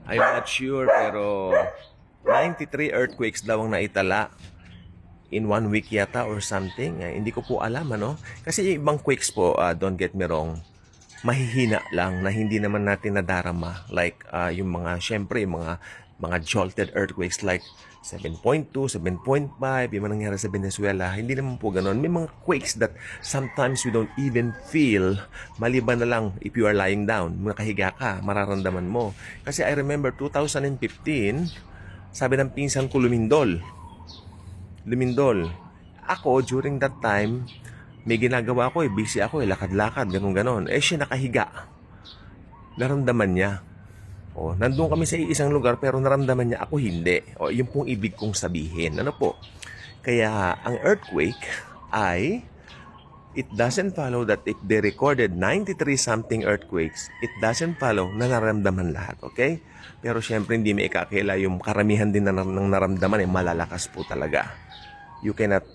I'm not sure, pero 93 earthquakes daw ang naitala in 1 week yata or something. Hindi ko po alam, ano? Kasi yung ibang quakes po, don't get me wrong, mahihina lang na hindi naman natin nadarama. Like, yung mga, syempre, yung mga jolted earthquakes like 7.2, 7.5, yung mga nangyari sa Venezuela. Hindi naman po ganun. May mga quakes that sometimes we don't even feel, maliban na lang if you are lying down. Nakahiga ka, mararamdaman mo. Kasi I remember 2015, sabi ng pinsan ko lumindol. Ako, during that time, may ginagawa ko busy ako lakad-lakad, ganun-ganon. Siya nakahiga. Naramdaman niya. Nandun kami sa isang lugar pero naramdaman niya, ako hindi. Yun pong ibig kong sabihin. Ano po? Kaya, ang earthquake ay, it doesn't follow that if they recorded 93 something earthquakes, it doesn't follow na naramdaman lahat, okay? Pero syempre hindi may ikakila yung karamihan din ng naramdaman malalakas po talaga. You cannot,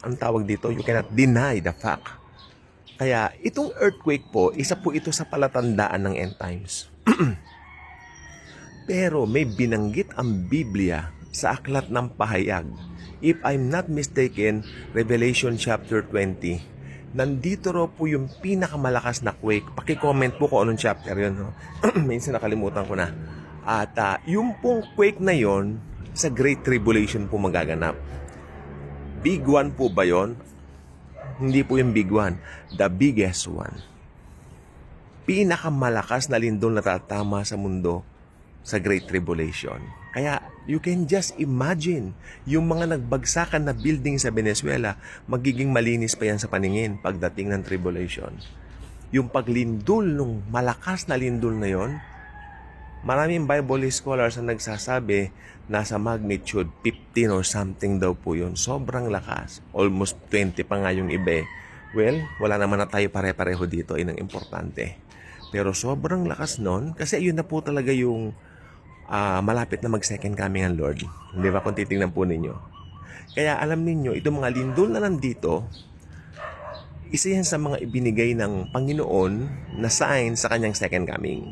ang tawag dito, you cannot deny the fact. Kaya itong earthquake po, isa po ito sa palatandaan ng end times. Pero may binanggit ang Biblia sa aklat ng pahayag. If I'm not mistaken, Revelation chapter 20. Nandito raw po yung pinakamalakas na quake. Paki-comment po kung anong chapter yun. No? Minsan nakalimutan ko na. At yung pong quake na yon sa Great Tribulation po magaganap. Big one po ba yon? Hindi po yung big one. The biggest one. Pinakamalakas na lindol na tatama sa mundo sa Great Tribulation. Kaya you can just imagine yung mga nagbagsakan na building sa Venezuela, magiging malinis pa yan sa paningin pagdating ng tribulation. Yung paglindol nung malakas na lindol na yon, maraming Bible scholars ang nagsasabi nasa magnitude 15 or something daw po yun. Sobrang lakas. Almost 20 pa nga yung iba. Well, wala naman na tayo pare-pareho dito. Yun ang importante. Pero sobrang lakas nun kasi yun na po talaga yung malapit na mag-second coming ang Lord. Di ba kung titingnan po ninyo? Kaya alam ninyo, itong mga lindol na nandito, isa yan sa mga ibinigay ng Panginoon na sign sa kanyang second coming.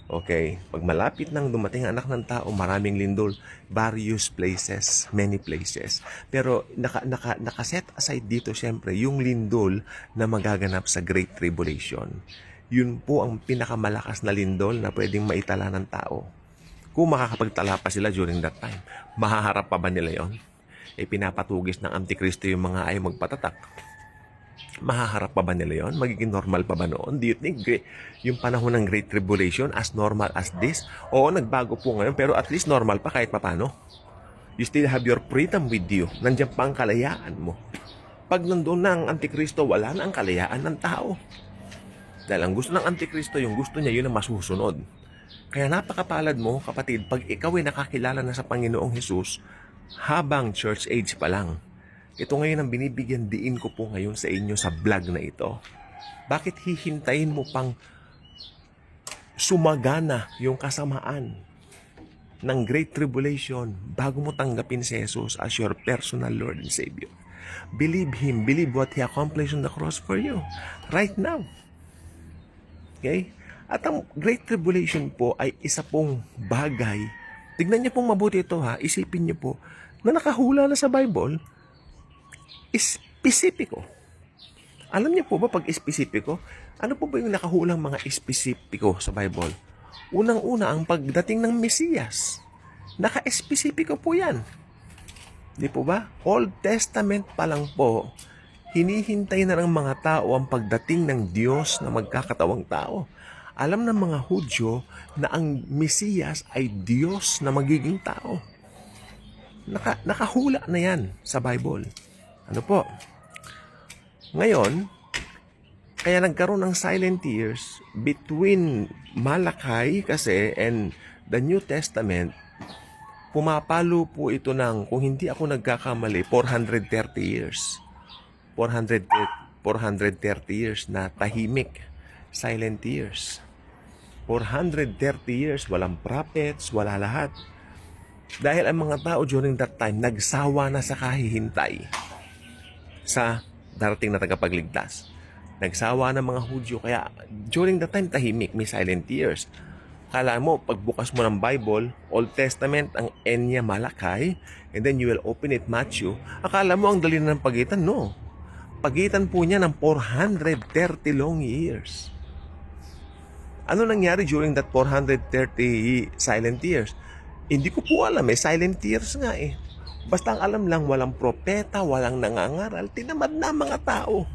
Okay, pag malapit nang dumating ang anak ng tao, maraming lindol, various places, many places. Pero naka-set aside dito syempre yung lindol na magaganap sa Great Tribulation. Yun po ang pinakamalakas na lindol na pwedeng maitala ng tao. Kung makakapagtala pa sila during that time, mahaharap pa ba nila yon? Pinapatugis ng Antikristo yung mga ayaw magpatatak. Mahaharap pa ba nila yon? Magiging normal pa ba noon? Do you think yung panahon ng Great Tribulation as normal as this? Oo, nagbago po ngayon, pero at least normal pa kahit papano. You still have your freedom with you. Nandiyan pa ang kalayaan mo. Pag nandoon na ang Antikristo, wala na ang kalayaan ng tao. Dahil ang gusto ng Antikristo, yung gusto niya, yun ang masusunod. Kaya napakapalad mo, kapatid, pag ikaw ay nakakilala na sa Panginoong Hesus, habang church age pa lang. Ito ngayon ang binibigyan diin ko po ngayon sa inyo sa vlog na ito. Bakit hihintayin mo pang sumagana yung kasamaan ng Great Tribulation bago mo tanggapin si Jesus as your personal Lord and Savior? Believe Him. Believe what He accomplished on the cross for you. Right now. Okay? At ang Great Tribulation po ay isa pong bagay. Tignan niyo pong mabuti ito ha. Isipin niyo po na nakahula na sa Bible, espesipiko. Alam niyo po ba pag espesipiko? Ano po ba yung nakahulang mga espesipiko sa Bible? Unang-una, ang pagdating ng Mesiyas. Naka-espesipiko po yan. Di po ba? Old Testament pa lang po, hinihintay na ng mga tao ang pagdating ng Diyos na magkakatawang tao. Alam ng mga Hudyo na ang Mesiyas ay Diyos na magiging tao. Nakahula na yan sa Bible. Ano po? Ngayon, kaya nagkaroon ng silent years between Malakay kasi and the New Testament. Pumapalo po ito ng, kung hindi ako nagkakamali, 430 years. 430 years na tahimik. Silent years. 430 years, walang prophets, wala lahat. Dahil ang mga tao during that time, nagsawa na sa kahihintay sa darating na tagapagligtas. Nagsawa na mga Hudyo, kaya during that time, tahimik, may silent years. Akala mo, pagbukas mo ng Bible, Old Testament, ang Enya Malakay, and then you will open it, Matthew. Akala mo, ang dali na ng pagitan? No. Pagitan po niya ng 430 long years. Ano nangyari during that 430 silent years? Hindi ko po alam silent years nga Basta ang alam lang, walang propeta, walang nangangaral, tinamad na ang mga tao.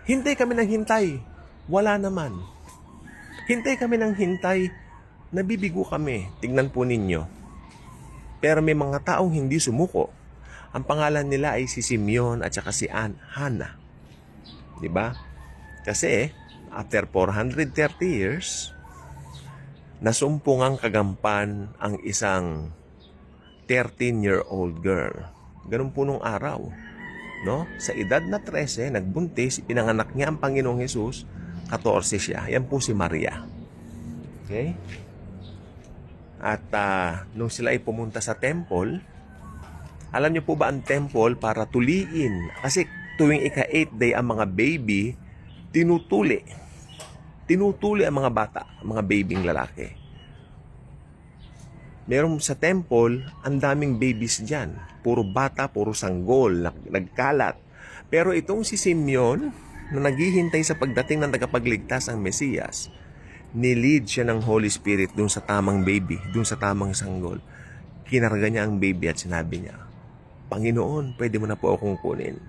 Hintay kami ng hintay, wala naman. Hintay kami ng hintay, nabibigo kami. Tignan po ninyo. Pero may mga taong hindi sumuko. Ang pangalan nila ay si Simeon at saka si Hannah. Diba? Kasi after 430 years, nasumpungang kagampan ang isang 13-year-old girl. Ganun po nung araw. No? Sa edad na 13, nagbuntis, pinanganak niya ang Panginoong Hesus, 14 siya. Yan po si Maria. Okay? At nung sila ay pumunta sa temple, alam niyo po ba ang temple para tuliin? Kasi tuwing ika-8 day ang mga baby, tinutuli. Tinutuli ang mga bata, ang mga babying lalaki. Meron sa temple, ang daming babies dyan. Puro bata, puro sanggol, nagkalat. Pero itong si Simeon, na naghihintay sa pagdating ng tagapagligtas ang Mesiyas, nilid siya ng Holy Spirit dun sa tamang baby, dun sa tamang sanggol. Kinarga niya ang baby at sinabi niya, Panginoon, pwede mo na po akong kunin.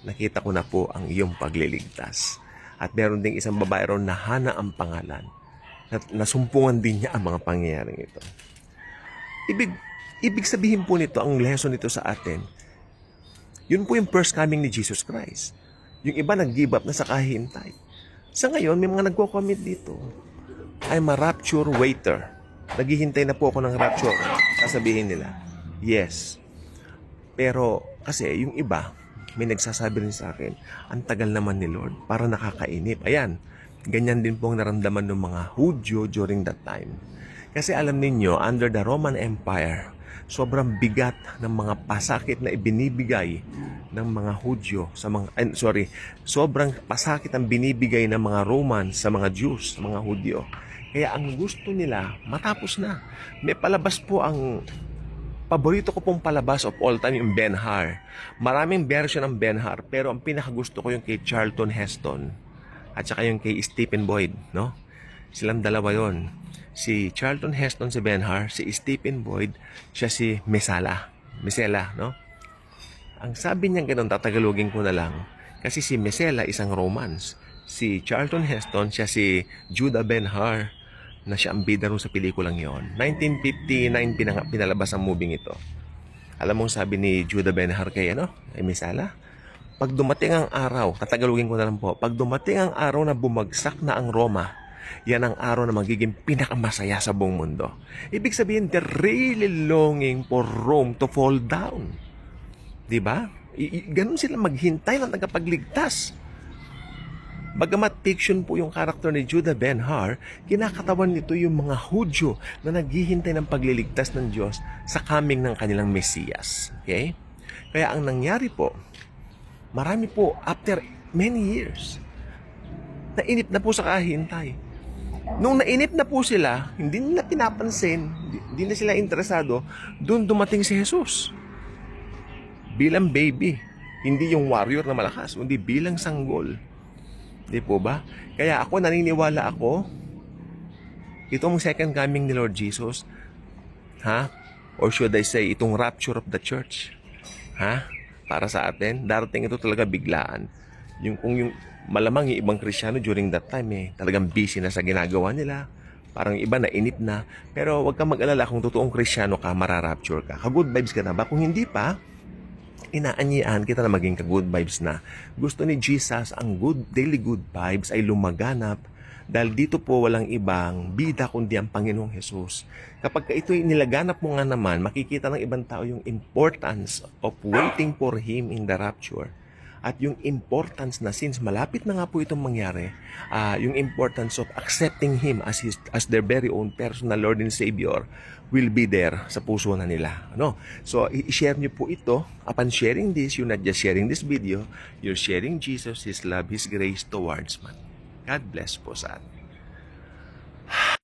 Nakita ko na po ang iyong pagliligtas. At meron ding isang babae ron na Hana ang pangalan. Nasumpungan din niya ang mga pangyayaring ito. Ibig sabihin po nito, ang lesson nito sa atin, yun po yung first coming ni Jesus Christ. Yung iba nag-give up na sa kahintay. Sa ngayon, may mga nagko-comment dito, I'm a rapture waiter. Naghihintay na po ako ng rapture. Sasabihin nila, yes. Pero kasi yung iba, may nagsasabi rin sa akin, ang tagal naman ni Lord, para nakakainip. Ayan, ganyan din po ang naramdaman ng mga Hudyo during that time. Kasi alam ninyo, under the Roman Empire, sobrang bigat ng mga pasakit na ibinibigay ng mga Hudyo sa mga sobrang pasakit ang binibigay ng mga Romans sa mga Jews, sa mga Hudyo. Kaya ang gusto nila matapos na. May palabas po ang paborito ko pong palabas of all time, yung Ben-Hur. Maraming version ng Ben-Hur, pero ang pinakagusto ko yung kay Charlton Heston at saka yung kay Stephen Boyd, no? Silang dalawa yon. Si Charlton Heston si Ben-Hur, si Stephen Boyd, siya si Mesala, no? Ang sabi niya ganun, tatagalogin ko na lang, kasi si Mesala isang Romans. Si Charlton Heston, siya si Judah Ben-Hur, na siya ang bida rin sa pelikulang yon. 1959 pinalabas ang movie ito. Alam mo sabi ni Judah Ben-Hur kay Mesala? Pag dumating ang araw, tatagalogin ko na lang po, pag dumating ang araw na bumagsak na ang Roma, yan ang araw na magiging pinakamasaya sa buong mundo. Ibig sabihin, they're really longing for Rome to fall down. Diba? Ganun sila maghintay ng tagapagligtas. Bagamat fiction po yung karakter ni Judah Ben-Hur, kinakatawan nito yung mga Hudyo na naghihintay ng pagliligtas ng Diyos sa coming ng kanilang Mesiyas. Okay? Kaya ang nangyari po, marami po, after many years, nainip na po sa kahintay. Nung nainip na po sila, hindi nila pinapansin, hindi na sila interesado, doon dumating si Jesus. Bilang baby, hindi yung warrior na malakas, kundi bilang sanggol. Di po ba? Kaya ako, naniniwala ako, itong second coming ni Lord Jesus, or should I say, itong rapture of the church, para sa atin, darating ito talaga biglaan. Kung yung malamang yung ibang Kristiyano during that time talagang busy na sa ginagawa nila. Parang iba na inip na. Pero wag kang mag-alala, kung totoong Kristiyano ka, mararapture ka. Ka-good vibes ka na ba? Kung hindi pa, inaanyian kita na maging ka-good vibes na. Gusto ni Jesus ang daily good vibes ay lumaganap dahil dito po walang ibang bida kundi ang Panginoong Hesus. Kapag ito'y nilaganap mo nga naman, makikita ng ibang tao yung importance of waiting for Him in the rapture. At yung importance na since malapit na nga po itong mangyari, yung importance of accepting Him as their very own personal Lord and Savior will be there sa puso na nila. So, i-share niyo po ito. Upon sharing this, you're not just sharing this video, you're sharing Jesus, His love, His grace towards man. God bless po sa atin.